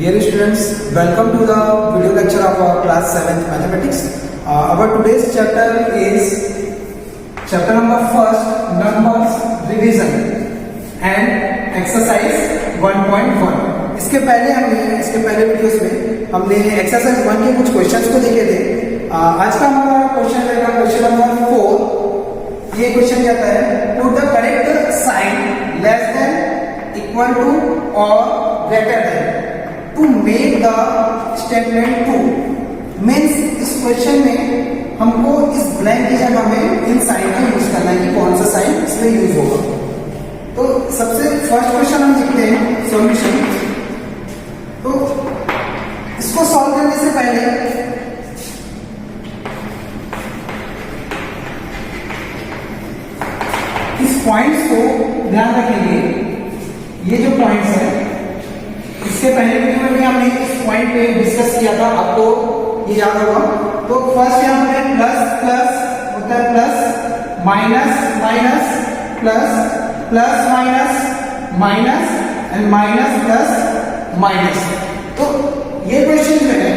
Dear students, welcome to the video lecture of our class 7th mathematics. Our today's chapter is chapter number 1st, numbers revision and exercise 1.1. इसके पहले videos में हमने exercise 1 के कुछ questions को देखे थे. आज का हमारा क्वेश्चन रहेगा क्वेश्चन नंबर 4. ये क्वेश्चन कहता है put the correct sign less than equal to और greater than to make the statement true. Means इस क्वेश्चन में हमको इस ब्लैंक की जगह में इन साइन का यूज करना है कि कौन सा साइन इसमें यूज होगा. तो सबसे फर्स्ट क्वेश्चन हम लिखते हैं सॉल्यूशन. तो इसको सॉल्व करने से पहले इस पॉइंट्स को ध्यान रखेंगे. ये जो पॉइंट्स है इसके पहले वीडियो में भी हमने इस पॉइंट पे डिस्कस किया था, आपको ये याद होगा. तो फर्स्ट यहां पर प्लस प्लस होता है plus, minus minus plus, plus minus minus and minus plus minus. तो ये क्वेश्चन जो है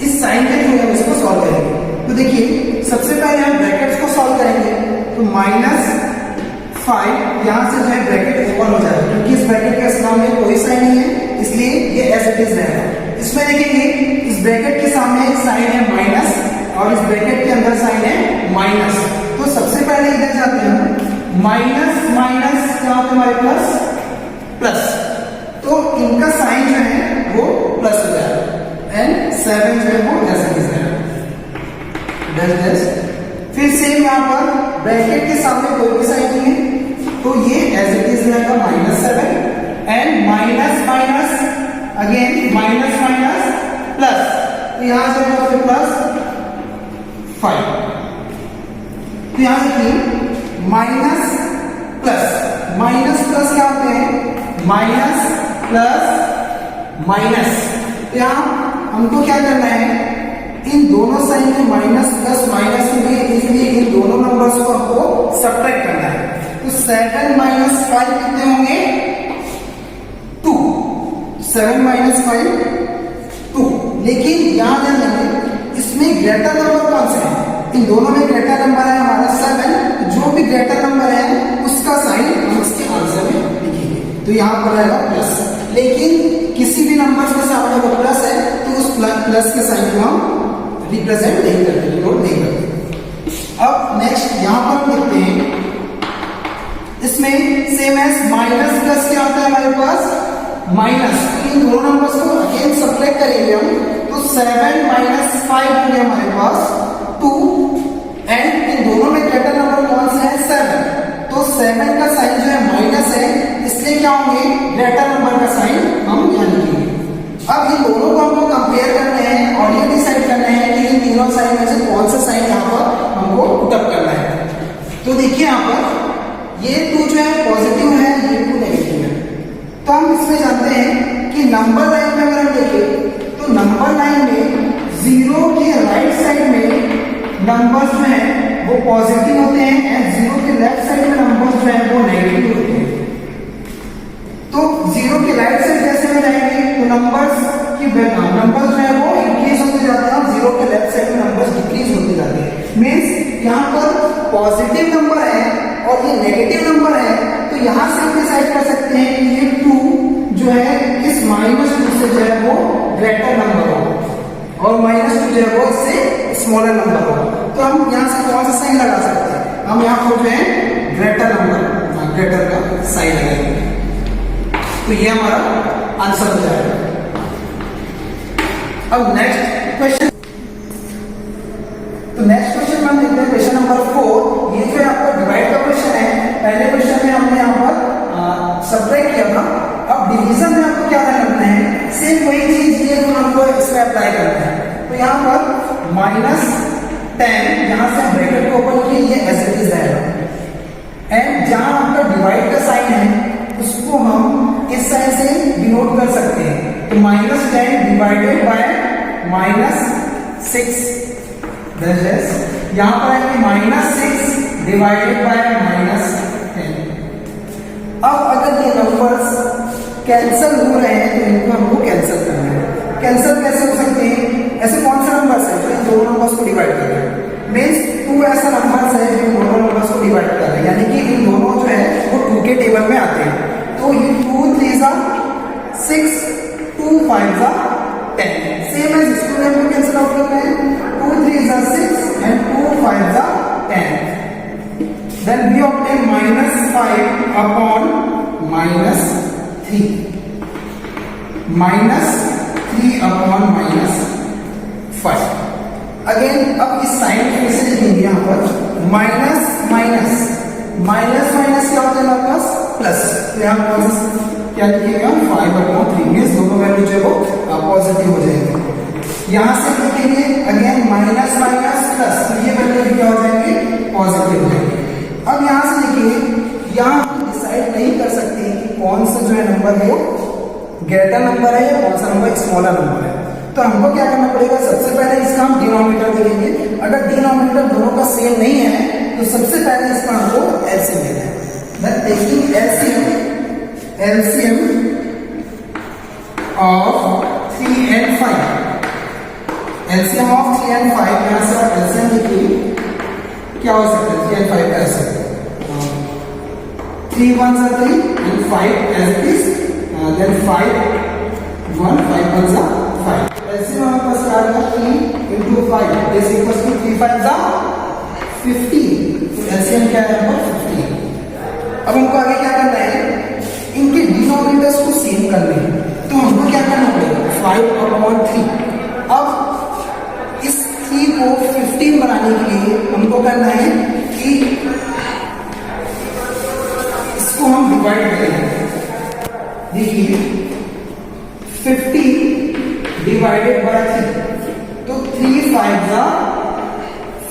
इस साइन के थ्रू हम इसको सॉल्व करेंगे. तो देखिए सबसे पहले हम ब्रैकेट्स को सॉल्व करेंगे. तो -5 यहां से जो है ब्रैकेट ओपन हो जाएगा क्योंकि इस ब्रैकेट के सामने कोई साइन नहीं है, इसलिए ये एज इट इज रहेगा. इसमें देखेंगे इस ब्रैकेट के सामने साइन है माइनस और इस ब्रैकेट के अंदर साइन है माइनस. तो सबसे पहले इधर जाते हैं, माइनस माइनस क्या होता है हमारे प्लस प्लस. तो इनका साइन जो है वो प्लस हो जाएगा एंड 7 जो है वो एज इट इज रहेगा. फिर सेम यहां पर ब्रैकेट के सामने कोई भी साइन नहीं है तो ये एज इट इज रहेगा -7 and minus minus again minus minus plus. तो यहां से होगा प्लस 5. तो यहां देखिए माइनस प्लस क्या होते हैं, माइनस प्लस माइनस. यहां हमको क्या करना है, इन दोनों साइन में माइनस प्लस माइनस में, इसलिए इन दोनों नंबर्स को हमको सब्ट्रैक्ट करना है. तो 7 - 5 कितने होंगे, 2. 7 - 5 2. लेकिन यहां ध्यान देंगे इसमें ग्रेटर नंबर कौन सा है, इन दोनों में ग्रेटर नंबर है हमारा 7. जो भी ग्रेटर नंबर है उसका साइन हम इसके आंसर में लिखेंगे. तो यहां पर रहेगा प्लस. लेकिन किसी भी नंबर के सामने वो प्लस है तो उस प्लस के साइन को हम रिप्रेजेंट नहीं करते, डिनोट नहीं करते. अब नेक्स्ट यहां पर लिखते हैं, इसमें सेम एज माइनस प्लस क्या होता है हमारे पास माइनस. इन दोनों नंबर्स को अगेन सब्ट्रैक्ट करेंगे हम. तो 7 - 5 हो गया हमारे पास 2 एंड इन दोनों में ग्रेटर नंबर कौन सा है 7. तो 7 का साइन जो है माइनस है, इसलिए क्या होंगे ग्रेटर नंबर का साइन हम यहां लिखेंगे. अब इन दोनों को हमको कंपेयर करने हैं और ये डिसाइड करना है कि इन तीनों साइन में से कौन सा साइन यहाँ पर हमको पुट अप करना है. तो देखिए यहाँ पर ये 2 जो है पॉजिटिव है, ये 2 नेगेटिव है. तो हम इसमें जानते हैं कि नंबर लाइन में अगर हम देखें तो नंबर लाइन में 0 के राइट साइड में नंबर्स जो है वो पॉजिटिव होते हैं एंड 0 के लेफ्ट साइड में नंबर्स जो है वो नेगेटिव होते हैं. तो 0 के राइट साइड जैसे में जाएंगे तो नंबर्स जो है वो इंक्रीज होते जाते हैं, 0 के लेफ्ट साइड में नंबर्स डिक्रीज होते जाते हैं. मींस यहाँ पर पॉजिटिव नंबर है और ये नेगेटिव नंबर है. तो यहां से हम डिसाइड कर सकते हैं कि ये 2 जो है इस -2 से जो है वो ग्रेटर नंबर होगा और -2 जो है वो इससे स्मॉलर नंबर होगा. तो हम यहाँ से कौन सा साइन लगा सकते हैं, हम यहाँ पर जो है ग्रेटर नंबर, ग्रेटर का साइन लगाएंगे. तो ये हमारा आंसर हो जाएगा. अब नेक्स्ट क्वेश्चन. तो नेक्स्ट क्वेश्चन हम देखते हैं क्वेश्चन नंबर 4. ये जो आपका डिवाइड का क्वेश्चन है. पहले क्वेश्चन में हमने यहाँ पर सब्ट्रैक्ट किया था. अब डिवीजन में आपको क्या करना है, सेम वही चीज ये जो हमको इसमें अप्लाई करना है. तो यहाँ पर -10 यहाँ से ब्रैकेट को ओपन किए, ये एज इट इज रहेगा एंड जहां आपका डिवाइड का साइन है उसको हम इस साइन से डिनोट कर सकते हैं. तो -10 डिवाइडेड बाय -6. यहां पर है -6 डिवाइडेड बाय -10. अब अगर ये नंबर्स कैंसिल हो रहे हैं तो इनको हमको कैंसिल करना है। कैंसिल कैसे हो सकते हैं? ऐसे कौन सा नंबर है जो इन दोनों नंबर्स को डिवाइड कर रहे हैं? मीन्स 2 ऐसा नंबर है जो इन दोनों नंबर्स को डिवाइड कर रहे हैं, यानी कि इन दोनों जो है वो 2 के टेबल में आते हैं। तो ये 2 3 6, 2 5 10, सेम एज इसको भी हमको कैंसिल आउट करना है। 2 3 6 and 2 5 10। Then we obtain -5 upon -3, -3 upon -5। Again अब इस साइन फिर से लिखेंगे यहाँ पर माइनस माइनस माइनस माइनस क्या होता है हमारे पास प्लस, तो यहाँ पर क्या लिखिएगा 5/3 मीन्स दोनों वैल्यू जो है वो पॉजिटिव हो जाएंगे। यहाँ से लिखेंगे अगेन माइनस माइनस प्लस, तो ये वैल्यू भी क्या हो जाएंगे पॉजिटिव हो जाएंगे। अब यहाँ से देखिए यहाँ डिसाइड नहीं कर सकते कि कौन सा जो है नंबर है वो ग्रेटर नंबर है या कौन सा नंबर स्मॉलर नंबर है। तो हमको क्या करना पड़ेगा, सबसे पहले इसका हम डिनोमिनेटर देखेंगे। अगर डिनोमिनेटर दोनों का सेम नहीं है तो सबसे पहले इसका हमको एलसीएम लेना है। Then taking LCM of 3 and 5, LCM of 3 and 5, यहाँ से आप एलसीएम देखिए क्या हो सकता है 3 and 5 ऐसे 3 1s are 3 and 5 as it is, then 5 1 5 1s are 5। ऐसे हमारे पास क्या आएगा 3 into 5 is equals to 3 5s are 15। तो एलसीएम क्या है हमारा 15। अब हमको आगे क्या करना है, इनके डिनोमिनेटर्स को सेम करने हैं। तो हमको क्या करना पड़ेगा 5/3। अब इस 3 को 15 बनाने के लिए हमको करना है कि इसको हम डिवाइड करेंगे। देखिए 50 डिवाइडेड बाय 3, तो 3 5s are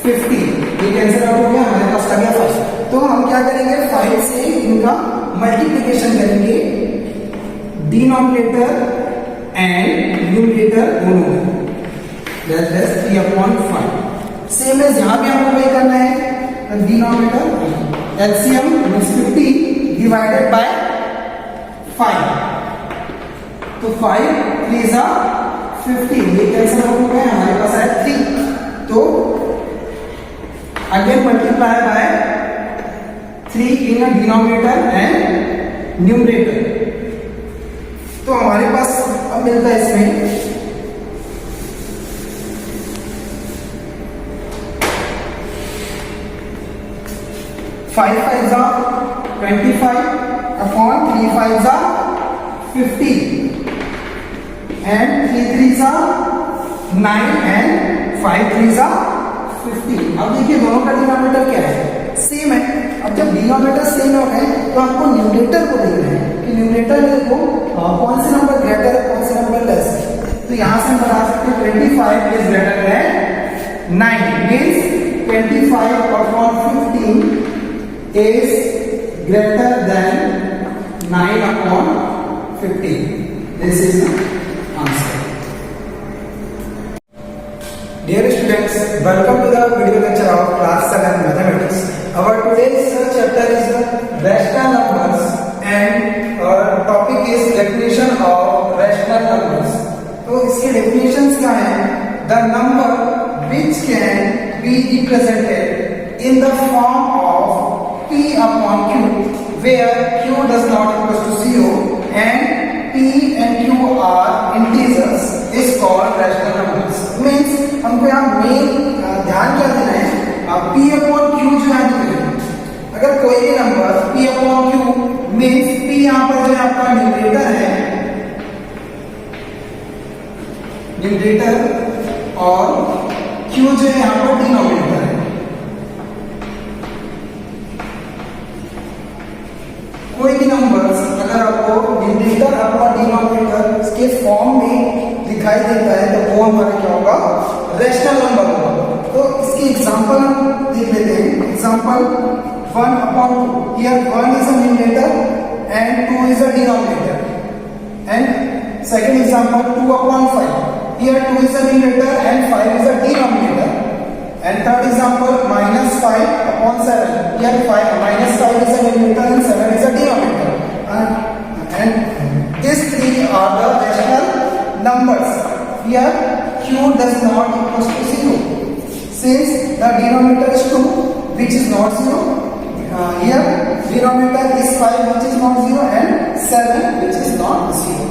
15, ये कैंसिल आउट हो गया, हमारे पास आ गया 5। तो हम क्या करेंगे 5 से इनका मल्टीप्लिकेशन करेंगे डिनोमिनेटर एंड न्यूमरेटर दोनों में, दैट इज 3/5। सेम एज यहां भी हमको वही करना है, denominator LCM means 50 divided by 5, तो 5 3s are 15, ये कैंसिल हो गया, हमारे पास है 3। तो again multiply by 3 in denominator and numerator. तो हमारे पास अब मिलता है इसमें 5 5s are 25 upon 3 5s are 50 and 3 3s are 9 and 5 3s are 50। अब देखिए दोनों का डिनोमिनेटर क्या है, सेम है। अब जब डिनोमिनेटर सेम हो गए तो आपको न्यूमरेटर को देखना है कि न्यूमरेटर में देखो कौन से नंबर ग्रेटर है कौन से नंबर लेस है। तो यहां से हम बता सकते हैं 25 is greater than 9 means 25/15 is greater than 9/15। This is the answer. Dear students, welcome to the video lecture of class 7 mathematics. Our today's chapter is rational numbers and our topic is definition of rational numbers. तो इसके definitions क्या है? The number which can be represented in the form of P/Q, where Q does not equals to 0 and P and Q are integers is called rational numbers. Means हमको यहाँ main ध्यान क्या देना है, P/Q जो है अगर कोई भी नंबर P/Q मीन्स P यहाँ पर जो है आपका न्यूमरेटर है, न्यूमरेटर और Q जो है यहाँ पर डिनोमिनेटर है। कोई भी नंबर्स अगर आपको न्यूमरेटर अथवा डिनोमिनेटर के फॉर्म में दिखाई देता है तो वो हमारा क्या होगा, रैशनल नंबर होगा। तो इसकी एग्जांपल हम देख लेते हैं। Example 1/2, here 1 is a numerator and 2 is a denominator. And second example 2/5, here 2 is a numerator and 5 is a denominator. And third example -5/7, here -5 is a numerator and 7 is a denominator, and these three are the rational numbers. Here q does not equals to 0 since the denominator is 2 which is not 0. Here denominator is 5 which is not 0 and 7 which is not 0.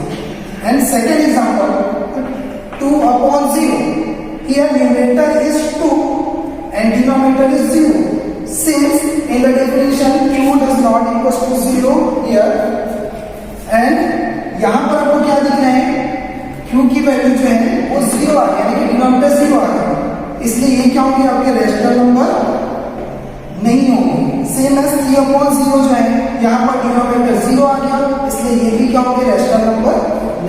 And second example, 2 upon 0. Here numerator is 2 and denominator is 0. Since in the definition q does not equals to 0 here, and यहाँ पर आपको क्या दिख रहा है, q की value जो है वो 0 आ गया, यानी कि डिनोमिनेटर 0 आ गया, इसलिए ये क्या होंगे आपके रैशनल नंबर नहीं होंगे. सेम एज 3 अपॉन 0 जो है यहाँ पर डिनोमिनेटर 0 आ गया, इसलिए ये भी क्या होंगे रैशनल नंबर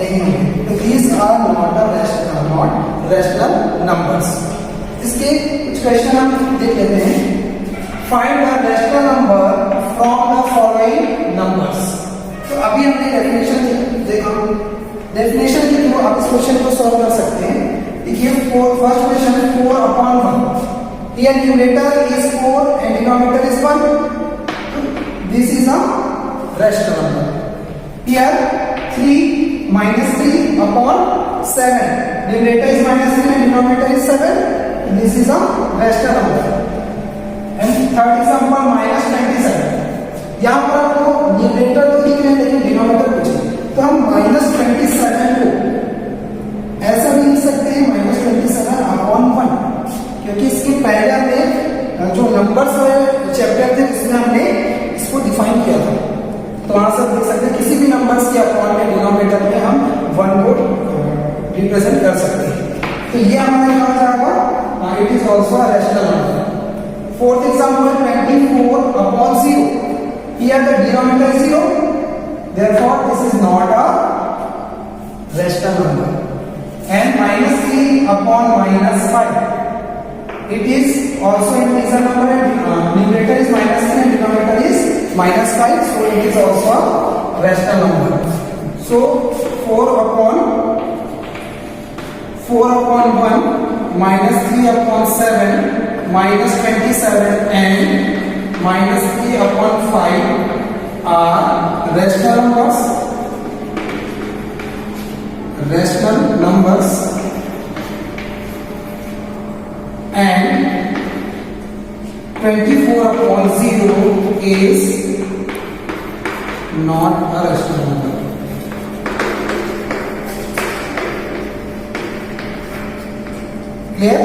नहीं होंगे. तो these are not rational numbers. इसके कुछ क्वेश्चन हम देख लेते हैं. Find the rational number from the following numbers. तो अभी हमने डेफिनेशन देखा, डेफिनेशन के थ्रू आप इस क्वेश्चन को सॉल्व कर सकते हैं. देखिए first question 4 upon 1. Here numerator is 4 and denominator is 1. This is a rational number. Here 3 minus 3 upon 7. Numerator is minus 3 and denominator is 7. This is a rational number. And third example minus 27. यहाँ पर आपको numerator तो दिख रहे हैं लेकिन denominator कुछ नहीं, तो हम minus 27 को ऐसा भी लिख सकते हैं minus 27 upon 1, क्योंकि इसके पहले हमने जो नंबर्स वाले चैप्टर थे उसमें हमने इसको डिफाइन किया था. तो वहां से देख सकते हैं किसी भी नंबर्स के अपॉन में डिनोमिनेटर में हम 1 को रिप्रेजेंट कर सकते हैं. तो ये हमारा कहा जाएगा it is also a rational number. Fourth example 24 upon 0. Here the denominator is 0, therefore this is not a rational number. And -3 upon -5. It is also integer number and numerator is -3 and denominator is -5, so it is also a rational number. So 4 upon 1 -3 upon 7 -27 and -3 upon 5 are rational numbers. And 24 upon 0 is not a rational number. Clear?